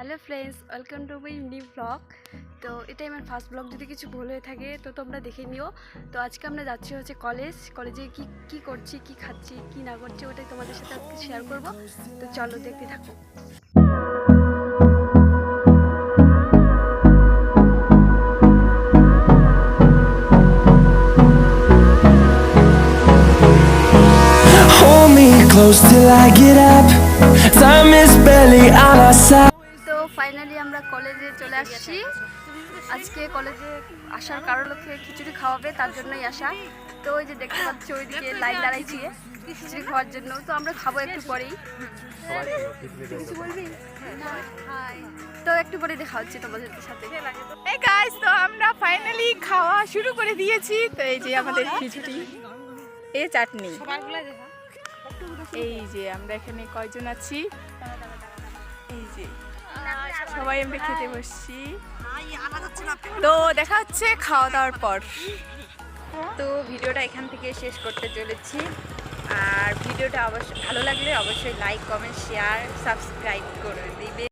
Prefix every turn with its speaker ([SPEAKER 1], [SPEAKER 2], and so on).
[SPEAKER 1] Hello friends, welcome to my new blog. তো এটাই আমার ফার্স্ট ব্লগ, যদি কিছু ভুল হয়ে থাকে তো তোমরা দেখে নিও। তো আজকে আমরা যাচ্ছি হচ্ছে কলেজে কি করছি, কি খাচ্ছি, কি না করছি, ওটাই তোমাদের সাথে আজকে শেয়ার করব। তো চলো দেখতে থাকো।
[SPEAKER 2] Hold me close till I get up. Time is barely on our side.
[SPEAKER 1] তো ফাইনালি আমরা কলেজে চলে আসছি। আজকে কলেজে আসার কারণ হচ্ছে খিচুড়ি খাওয়াবে, তার জন্যই আসা। তো ওই যে দেখতে পাচ্ছি ওইদিকে লাইন দাঁড়াইছি খিচুড়ি খাওয়ার জন্য। তো আমরা খাবো একটু পরেই। কিছু বলবি? তো একটু পরে দেখা হচ্ছে তোমাদের সাথে।
[SPEAKER 3] এই গাইস, তো আমরা ফাইনালি খাওয়া শুরু করে দিয়েছি। তো এই যে আমাদের খিচুড়ি, এই চাটনি, এই যে আমরা এখানে কয়জন আছি, এই যে সবাই আমরা খেতে বসছি। তো দেখা হচ্ছে খাওয়া দাওয়ার পর। তো ভিডিওটা এখান থেকে শেষ করতে চলেছি। আর ভিডিওটা অবশ্যই ভালো লাগলে অবশ্যই লাইক, কমেন্ট, শেয়ার, সাবস্ক্রাইব করে দিবে।